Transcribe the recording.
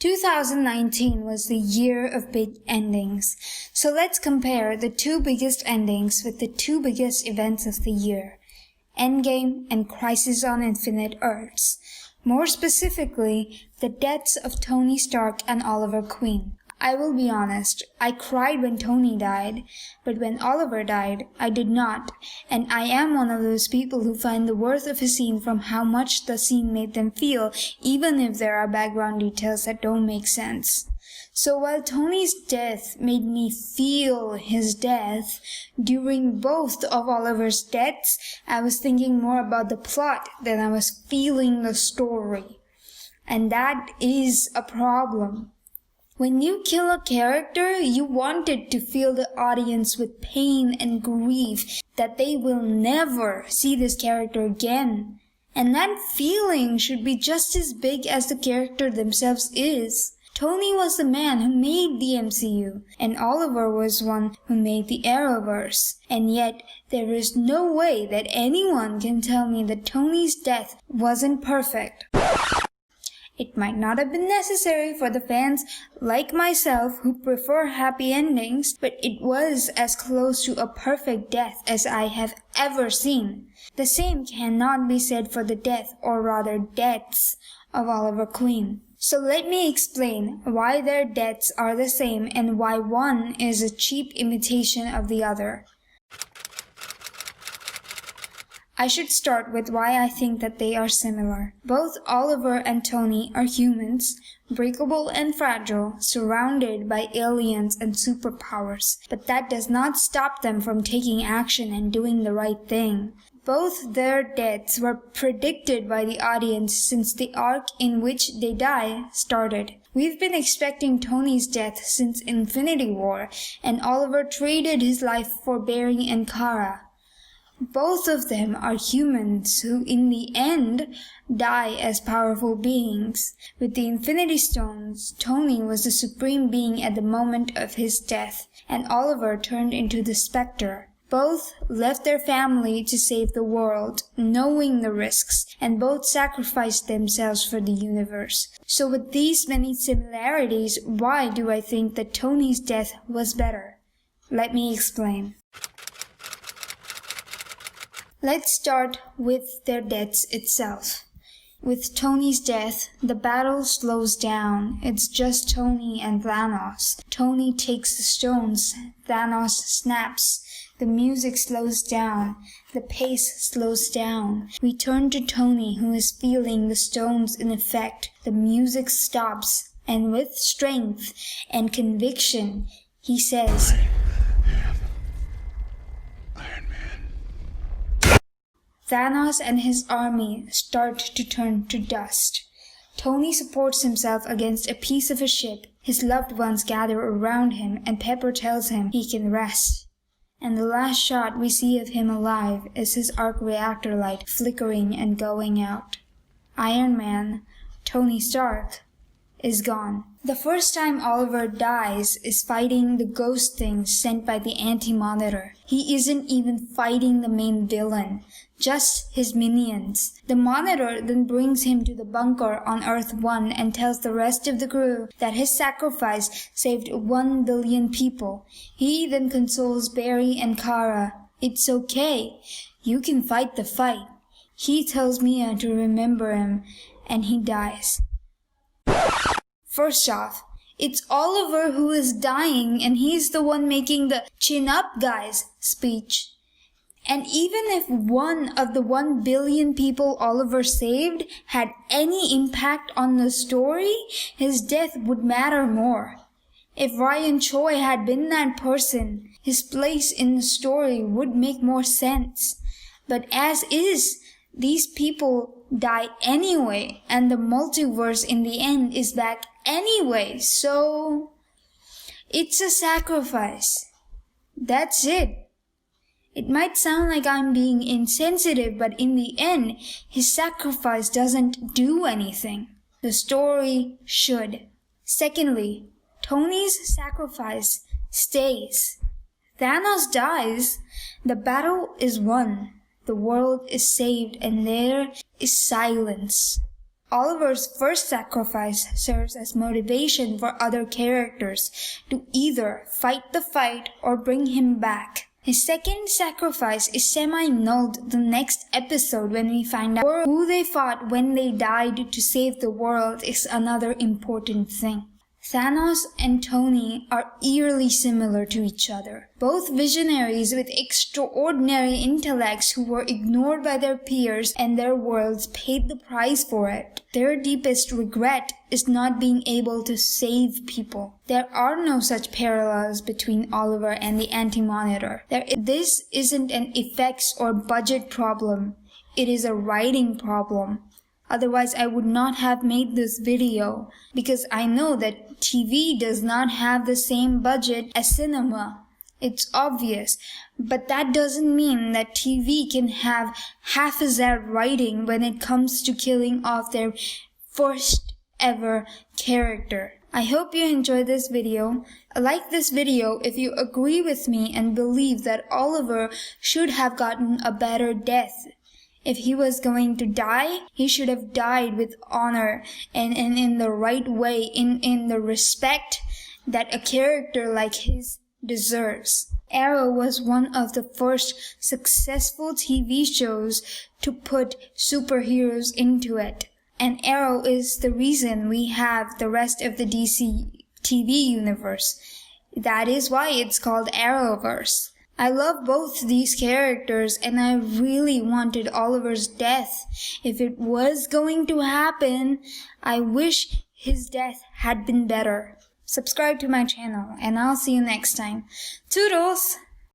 2019 was the year of big endings, so let's compare the two biggest endings with the two biggest events of the year, Endgame and Crisis on Infinite Earths. More specifically, the deaths of Tony Stark and Oliver Queen. I will be honest, I cried when Tony died, but when Oliver died, I did not, and I am one of those people who find the worth of a scene from how much the scene made them feel, even if there are background details that don't make sense. So while Tony's death made me feel his death, during both of Oliver's deaths, I was thinking more about the plot than I was feeling the story. And that is a problem. When you kill a character, you want it to fill the audience with pain and grief that they will never see this character again. And that feeling should be just as big as the character themselves is. Tony was the man who made the MCU, and Oliver was one who made the Arrowverse. And yet, there is no way that anyone can tell me that Tony's death wasn't perfect. It might not have been necessary for the fans like myself who prefer happy endings, but it was as close to a perfect death as I have ever seen. The same cannot be said for the death, or rather deaths, of Oliver Queen. So let me explain why their deaths are the same and why one is a cheap imitation of the other. I should start with why I think that they are similar. Both Oliver and Tony are humans, breakable and fragile, surrounded by aliens and superpowers. But that does not stop them from taking action and doing the right thing. Both their deaths were predicted by the audience since the arc in which they die started. We've been expecting Tony's death since Infinity War, and Oliver traded his life for Barry and Kara. Both of them are humans who in the end die as powerful beings. With the Infinity Stones, Tony was the supreme being at the moment of his death, and Oliver turned into the Spectre. Both left their family to save the world, knowing the risks, and both sacrificed themselves for the universe. So with these many similarities, why do I think that Tony's death was better? Let me explain. Let's start with their deaths itself. With Tony's death, the battle slows down. It's just Tony and Thanos. Tony takes the stones. Thanos snaps. The music slows down. The pace slows down. We turn to Tony, who is feeling the stones in effect. The music stops. And with strength and conviction, he says, Thanos and his army start to turn to dust. Tony supports himself against a piece of a ship. His loved ones gather around him, and Pepper tells him he can rest. And the last shot we see of him alive is his arc reactor light flickering and going out. Iron Man, Tony Stark, is gone. The first time Oliver dies is fighting the ghost things sent by the Anti-Monitor. He isn't even fighting the main villain, just his minions. The Monitor then brings him to the bunker on Earth 1 and tells the rest of the crew that his sacrifice saved 1 billion people. He then consoles Barry and Kara. It's okay. You can fight the fight. He tells Mia to remember him, and he dies. First off, it's Oliver who is dying, and he's the one making the "chin up, guys" speech. And even if one of the 1 billion people Oliver saved had any impact on the story, his death would matter more. If Ryan Choi had been that person, his place in the story would make more sense. But as is, these people die anyway, and the multiverse in the end is back anyway, so it's a sacrifice. That's it. It might sound like I'm being insensitive, but in the end, his sacrifice doesn't do anything. The story should. Secondly, Tony's sacrifice stays. Thanos dies, the battle is won, the world is saved, and there is silence. Oliver's first sacrifice serves as motivation for other characters to either fight the fight or bring him back. His second sacrifice is semi-nulled the next episode when we find out who they fought when they died to save the world is another important thing. Thanos and Tony are eerily similar to each other. Both visionaries with extraordinary intellects who were ignored by their peers and their worlds paid the price for it. Their deepest regret is not being able to save people. There are no such parallels between Oliver and the Anti-Monitor. This isn't an effects or budget problem. It is a writing problem. Otherwise, I would not have made this video because I know that TV does not have the same budget as cinema. It's obvious, but that doesn't mean that TV can have half-as-bad writing when it comes to killing off their first ever character. I hope you enjoyed this video. Like this video if you agree with me and believe that Oliver should have gotten a better death. If he was going to die, he should have died with honor and in the right way, in the respect that a character like his deserves. Arrow was one of the first successful TV shows to put superheroes into it. And Arrow is the reason we have the rest of the DC TV universe. That is why it's called Arrowverse. I love both these characters and I really wanted Oliver's death. If it was going to happen, I wish his death had been better. Subscribe to my channel and I'll see you next time. Toodles!